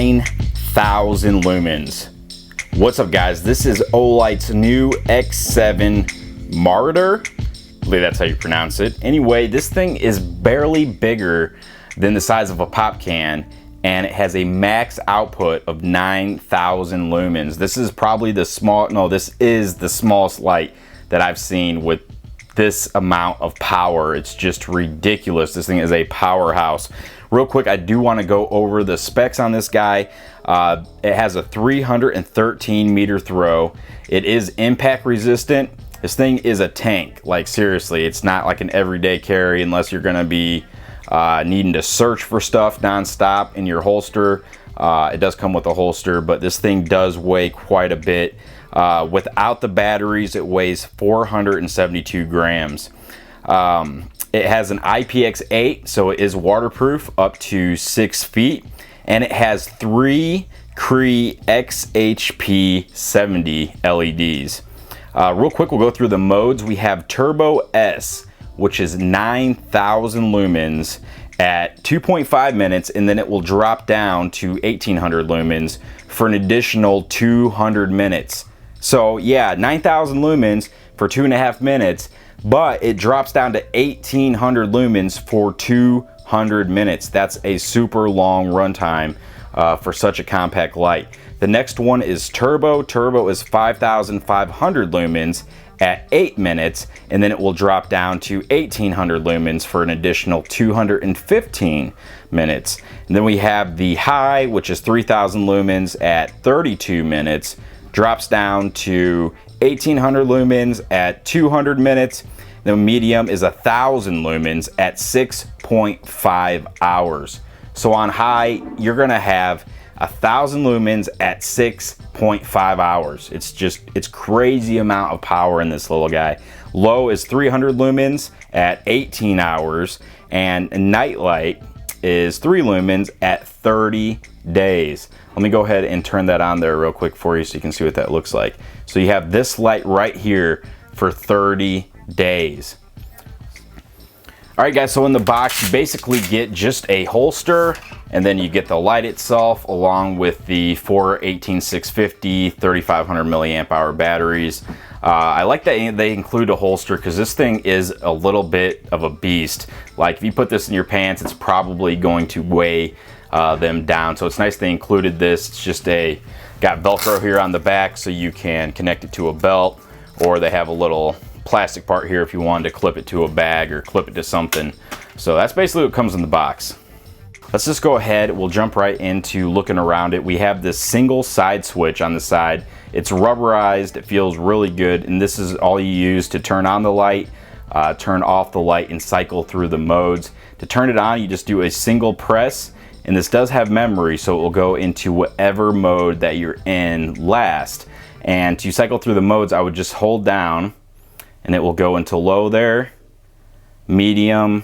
9,000 lumens. What's up, guys? This is Olight's new X7 Marauder. I believe that's how you pronounce it. Anyway, this thing is barely bigger than the size of a pop can, and it has a max output of 9,000 lumens. This is probably the this is the smallest light that I've seen with this amount of power. It's just ridiculous. This thing is a powerhouse. Real quick, I do want to go over the specs on this guy. It has a 313 meter throw. It is impact resistant. This thing is a tank. Like, seriously, it's not like an everyday carry unless you're gonna be needing to search for stuff nonstop in your holster. It does come with a holster, but this thing does weigh quite a bit. Without the batteries, it weighs 472 grams. It has an IPX8, so it is waterproof up to 6 feet, and it has 3 Cree XHP70 LEDs. Real quick, we'll go through the modes. We have Turbo S, which is 9,000 lumens at 2.5 minutes, and then it will drop down to 1,800 lumens for an additional 200 minutes. So yeah, 9,000 lumens for 2.5 minutes, but it drops down to 1,800 lumens for 200 minutes. That's a super long runtime for such a compact light. The next one is Turbo. Turbo is 5,500 lumens at 8 minutes, and then it will drop down to 1,800 lumens for an additional 215 minutes. And then we have the High, which is 3,000 lumens at 32 minutes, drops down to 1,800 lumens at 200 minutes. The medium is 1,000 lumens at 6.5 hours. So on High, you're gonna have 1,000 lumens at 6.5 hours. It's crazy amount of power in this little guy. Low is 300 lumens at 18 hours, and Nightlight is 3 lumens at 30 days. Let me go ahead and turn that on there real quick for you so you can see what that looks like. So you have this light right here for 30 days. All right, guys, so in the box, you basically get just a holster, and then you get the light itself along with the 4 18650 3,500 milliamp hour batteries. I like that they include a holster because this thing is a little bit of a beast. Like, if you put this in your pants, it's probably going to weigh them down. So it's nice they included this. It's just got Velcro here on the back so you can connect it to a belt, or they have a little plastic part here if you wanted to clip it to a bag or clip it to something. So that's basically what comes in the box. Let's just go ahead, we'll jump right into looking around it. We have this single side switch on the side. It's rubberized, it feels really good, and this is all you use to turn on the light, turn off the light, and cycle through the modes. To turn it on, you just do a single press, and this does have memory, so it will go into whatever mode that you're in last. And to cycle through the modes, I would just hold down, and it will go into low there, medium,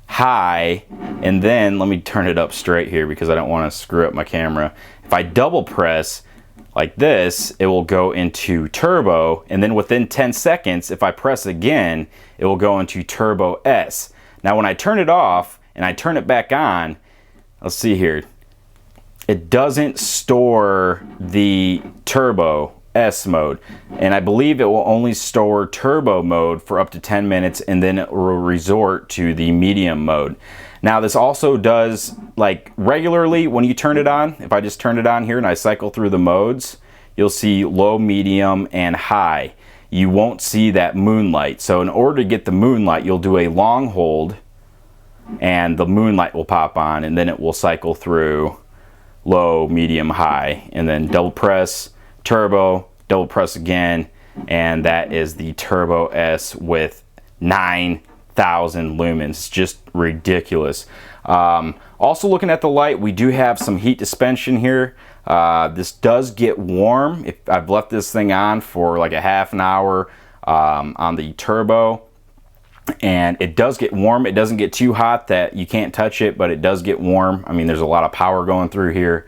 high, and then let me turn it up straight here because I don't want to screw up my camera. If I double press like this, it will go into turbo, and then within 10 seconds, if I press again, it will go into Turbo S. Now when I turn it off and I turn it back on, let's see here, it doesn't store the Turbo S mode, and I believe it will only store turbo mode for up to 10 minutes, and then it will resort to the medium mode. Now this also does, like, regularly when you turn it on, if I just turn it on here and I cycle through the modes, you'll see low, medium, and high. You won't see that moonlight. So in order to get the moonlight, you'll do a long hold and the moonlight will pop on, and then it will cycle through low, medium, high, and then double press, turbo, double press again, and that is the Turbo S with 9,000 lumens. It's just ridiculous. Also looking at the light, we do have some heat dispensation here. This does get warm. If I've left this thing on for like a half an hour on the turbo, and it does get warm. It doesn't get too hot that you can't touch it, but it does get warm. I mean, there's a lot of power going through here.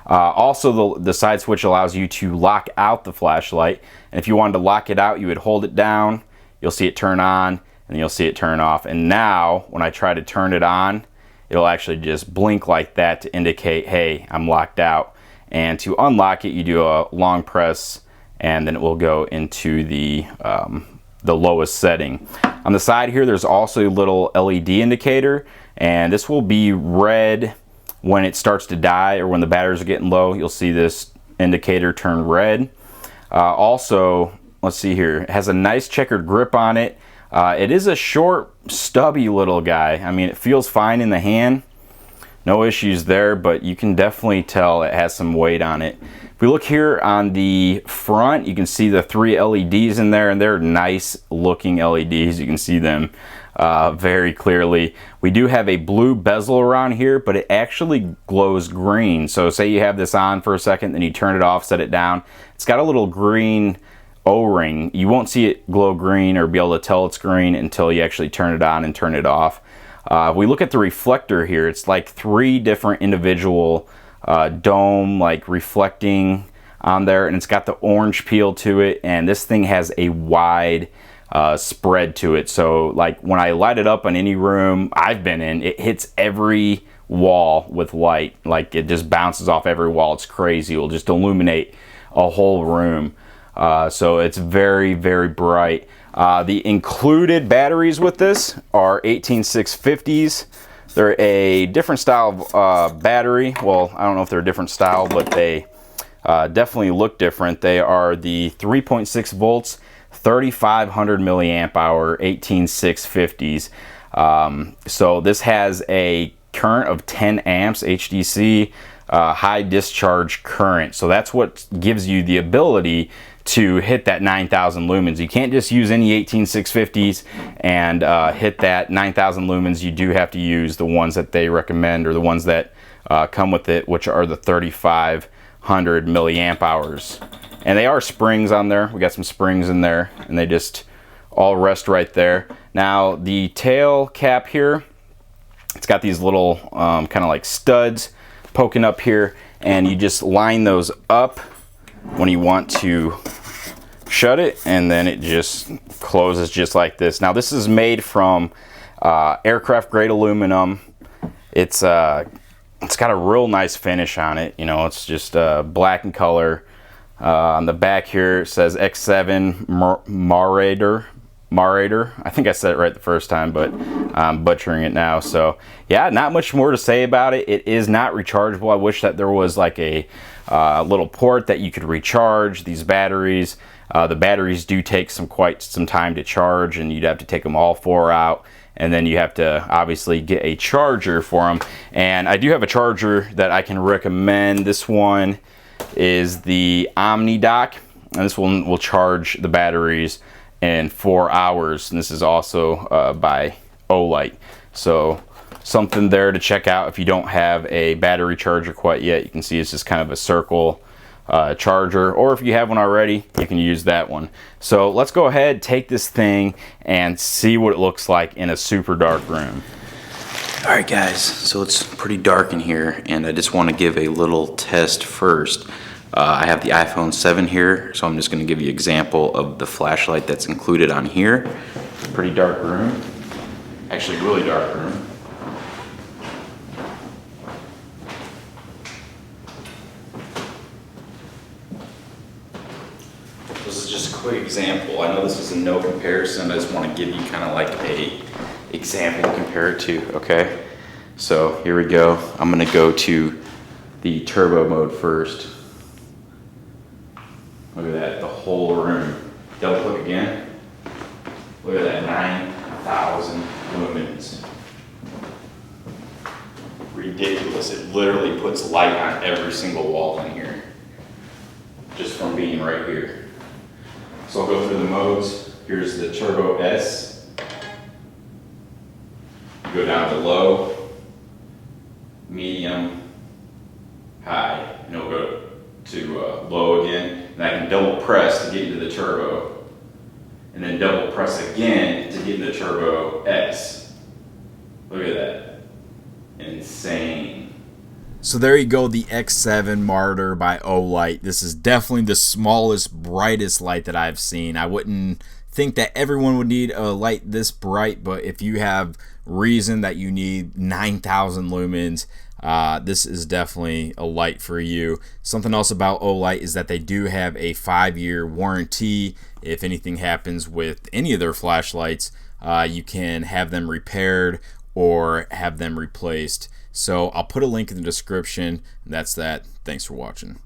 Also, the side switch allows you to lock out the flashlight, and if you wanted to lock it out, you would hold it down, you'll see it turn on, and you'll see it turn off. And now when I try to turn it on, it'll actually just blink like that to indicate, hey, I'm locked out. And to unlock it, you do a long press, and then it will go into the lowest setting. On the side here, there's also a little LED indicator, and this will be red when it starts to die or when the batteries are getting low. You'll see this indicator turn red. Also, let's see here, it has a nice checkered grip on it. It is a short, stubby little guy. I mean, it feels fine in the hand. No issues there, but you can definitely tell it has some weight on it. If we look here on the front, you can see the 3 LEDs in there, and they're nice looking LEDs. You can see them very clearly. We do have a blue bezel around here, but it actually glows green. So say you have this on for a second, then you turn it off, set it down. It's got a little green O-ring. You won't see it glow green or be able to tell it's green until you actually turn it on and turn it off. We look at the reflector here. It's like 3 different individual dome, like reflecting on there, and it's got the orange peel to it, and this thing has a wide spread to it. So like when I light it up in any room I've been in, it hits every wall with light. Like it just bounces off every wall. It's crazy. It will just illuminate a whole room. So it's very, very bright. The included batteries with this are 18650s. They're a different style of battery. Well, I don't know if they're a different style, but they definitely look different. They are the 3.6 volts, 3500 milliamp hour 18650s. So this has a current of 10 amps HDC, high discharge current. So that's what gives you the ability to hit that 9,000 lumens. You can't just use any 18650s and hit that 9,000 lumens. You do have to use the ones that they recommend, or the ones that come with it, which are the 3500 milliamp hours. And they are springs on there. We got some springs in there, and they just all rest right there. Now the tail cap here, it's got these little kind of like studs poking up here, and you just line those up when you want to shut it, and then it just closes just like this. Now this is made from aircraft grade aluminum. It's got a real nice finish on it. You know, it's just black in color. On the back here it says X7 Marauder. I think I said it right the first time, but I'm butchering it now. So yeah, not much more to say about it. It is not rechargeable. I wish that there was like a little port that you could recharge these batteries. The batteries do take quite some time to charge, and you'd have to take them all 4 out, and then you have to obviously get a charger for them. And I do have a charger that I can recommend. This one is the Omni Dock, and this one will charge the batteries in 4 hours. And this is also by Olight. So something there to check out if you don't have a battery charger quite yet. You can see it's just kind of a circle charger, or if you have one already, you can use that one. So let's go ahead, take this thing, and see what it looks like in a super dark room. All right guys, so it's pretty dark in here, and I just want to give a little test first. I have the iPhone 7 here, so I'm just going to give you an example of the flashlight that's included on here. Pretty dark room, actually really dark room. This is just a quick example. I know this is a no comparison. I just want to give you kind of like a example to compare it to. Okay, so here we go. I'm going to go to the turbo mode first. Look at that, the whole room. Double click again. Look at that, 9,000 lumens. Ridiculous. It literally puts light on every single wall in here, just from being right here. So I'll go through the modes. Here's the Turbo S. Go down to low, medium, high, and it'll go to low again. And I can double press to get into the turbo, and then double press again to get into the Turbo S. Look at that. Insane. So there you go, the X7 Marauder by Olight. This is definitely the smallest, brightest light that I've seen. I wouldn't think that everyone would need a light this bright, but if you have reason that you need 9,000 lumens, this is definitely a light for you. Something else about Olight is that they do have a 5-year warranty. If anything happens with any of their flashlights, you can have them repaired or have them replaced. So I'll put a link in the description. That's that. Thanks for watching.